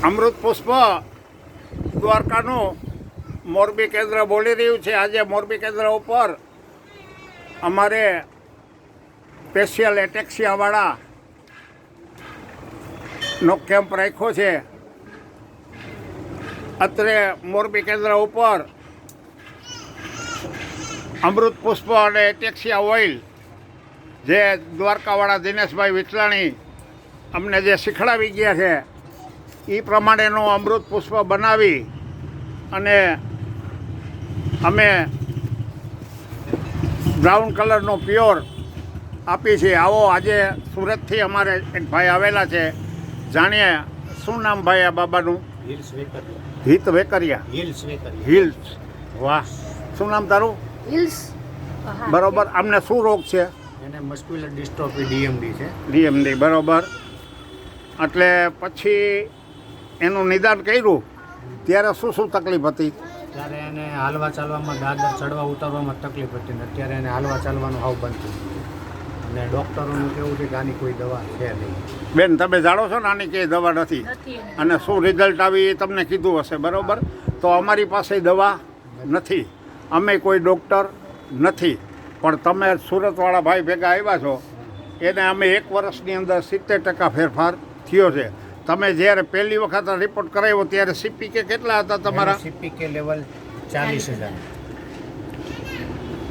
અમૃત પુષ્પ દ્વારકાનું મોરબી કેન્દ્ર બોલી રહ્યું છે. આજે મોરબી કેન્દ્ર ઉપર અમારે સ્પેશિયલ એટેક્સિયાવાળા નો કેમ્પ રાખ્યો છે. અત્રે મોરબી કેન્દ્ર ઉપર અમૃત પુષ્પ અને એટેક્સિયા ઓઇલ જે દ્વારકાવાળા દિનેશભાઈ વિઠલાણી અમને જે શીખડાવી ગયા છે એ પ્રમાણેનું અમૃત પુષ્પ બનાવી અને અમે બ્રાઉન કલરનો પ્યોર આપી છે. આવો આજે સુરતથી અમારે એક ભાઈ આવેલા છે, જાણીએ શું નામ ભાઈ આ બાબાનું? હિત વેકરિયા. હિલ્સ. વાહ, શું નામ તારું? હિલ્સ. બરોબર. આમને શું રોગ છે? એને મસ્ક્યુલર ડિસ્ટ્રોફી ડીએમડી છે. ડીએમડી, બરોબર. એટલે પછી એનું નિદાન કર્યું ત્યારે શું શું તકલીફ હતી? ત્યારે એને હાલવા ચાલવામાં, દાદર ચડવા ઉતરવામાં તકલીફ હતી ને અત્યારે એને હાલવા ચાલવાનું હાવ બંધ થઈ ગયું. અને ડૉક્ટરોનું કેવું છે કે આની કોઈ દવા છે નહીં. બેન, તમે જાણો છો ને આની કંઈ દવા નથી, અને શું રિઝલ્ટ આવી એ તમને કીધું હશે, બરોબર. તો અમારી પાસે દવા નથી, અમે કોઈ ડૉક્ટર નથી, પણ તમે સુરતવાળા ભાઈ ભેગા આવ્યા છો એને અમે 1 વર્ષની અંદર 70% ફેરફાર થયો છે. તમે જ્યારે પહેલી વખત રિપોર્ટ કરાવ્યો ત્યારે સીપીકે કેટલા હતા તમારા? CPK level 40,000.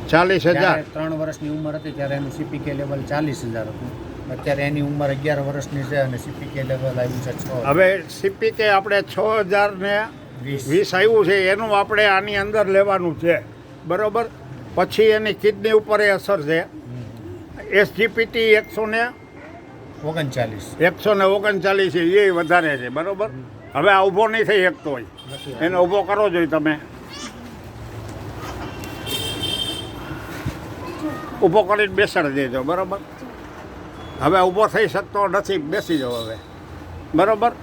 40,000. 3 વર્ષની ઉંમર હતી ત્યારે એનું સીપીકે લેવલ 40,000 હતું. અત્યારે એની ઉંમર 11 વર્ષની છે અને સીપીકે લેવલ આવ્યું છે 6. હવે સીપીકે આપણે 6,020 આવ્યું છે, એનું આપણે આની અંદર લેવાનું છે, બરોબર. પછી એની કિડની ઉપર એ અસર છે. એસજીપીટી 139 છે, એ વધારે છે, બરોબર. હવે આ ઊભો નહીં થઈ શકતો હોય, એને ઊભો કરો જોઈએ તમે. ઊભો કરીને બેસાડી દેજો, બરોબર. હવે ઊભો થઈ શકતો નથી, બેસી જાઓ હવે, બરોબર.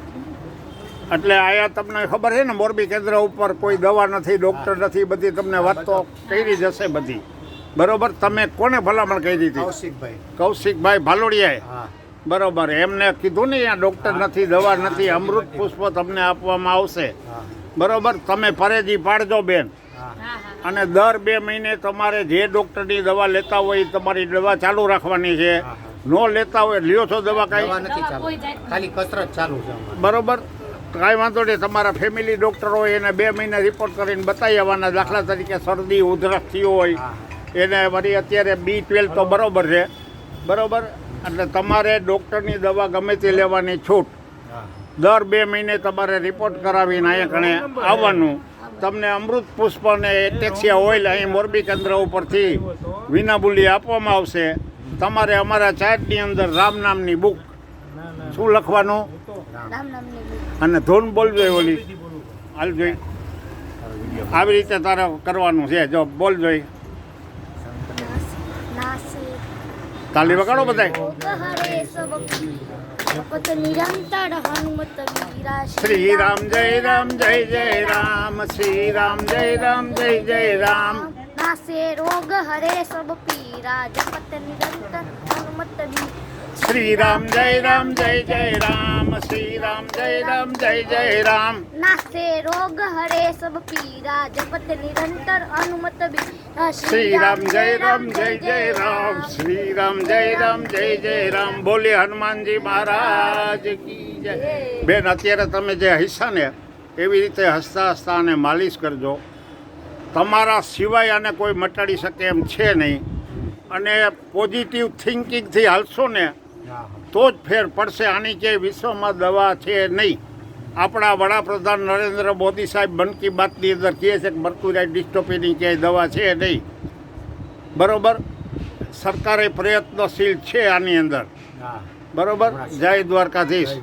એટલે આયા તમને ખબર છે ને, મોરબી કેન્દ્ર ઉપર કોઈ દવા નથી, ડૉક્ટર નથી, બધી તમને વાત તો કરી જશે બધી, બરોબર. તમે કોને ભલામણ કરી હતી? કૌશિકભાઈ ભાલોડિયાએ, બરોબર. એમને કીધું ને અહીંયા ડૉક્ટર નથી, દવા નથી, અમૃત પુષ્પ તમને આપવામાં આવશે, બરોબર. તમે પરેજી પાડજો બેન, અને દર 2 મહિને તમારે જે ડૉક્ટરની દવા લેતા હોય તમારી દવા ચાલુ રાખવાની છે. ન લેતા હોય લ્યો છો દવા કાંઈ નથી ચાલુ, ખાલી કસરત ચાલુ છે, બરોબર. કાંઈ વાંધો નહીં. તમારા ફેમિલી ડૉક્ટર હોય એને 2 મહિને રિપોર્ટ કરીને બતાવી આવવાના. દાખલા તરીકે શરદી ઉધરસ થયો હોય એને વળી અત્યારે B12 તો બરોબર છે, બરોબર. એટલે તમારે ડૉક્ટરની દવા ગમે તે લેવાની છૂટ. દર 2 મહિને તમારે રિપોર્ટ કરાવીને અહીંયા કણે આવવાનું. તમને અમૃત પુષ્પ અને એટેક્સિયા ઓઇલ અહીં મોરબી કેન્દ્ર ઉપરથી વિનામૂલ્યે આપવામાં આવશે. તમારે અમારા ચાર્ટની અંદર રામ નામની બુક, શું લખવાનું? અને ધૂન બોલજો, ઓલી હાલ જોઈ, આવી રીતે તારે કરવાનું છે. જો બોલ જોઈ, તાલી વગાડો બધાય. શ્રી રામ જય રામ જય જય રામ, શ્રી રામ જય રામ જય જય રામ. નાસે રોગ હરે સબ પીરા, જપત નિરંતર હનુમત બી. શ્રી રામ જય રામ જય જય રામ, શ્રી રામ જય રામ જય જય રામ. નાસે રોગ હરે સબ પીરા, જપત નિરંતર હનુમત બી. શ્રી રામ જય રામ જય જય રામ, શ્રી રામ જય રામ જય જય રામ. બોલે હનુમાનજી મહારાજ કી જય. બેન, અત્યારે તમે જે હસા ને એવી રીતે હસતા હસતા અને માલિશ કરજો. તમારા સિવાય આને કોઈ મટાડી શકે એમ છે નહીં. અને પોઝિટિવ થિંકિંગથી હાલશો ને તો જ ફેર પડશે. આની ક્યાંય વિશ્વમાં દવા છે નહીં. આપણા વડાપ્રધાન નરેન્દ્ર મોદી સાહેબ મન કી બાતની અંદર કહે છે કે મર્ક્યુરાઇડ ડિસ્ટ્રોફીની ક્યાંય દવા છે નહીં, બરોબર. સરકારે પ્રયત્નશીલ છે આની અંદર, બરોબર. જય દ્વારકાધીશ.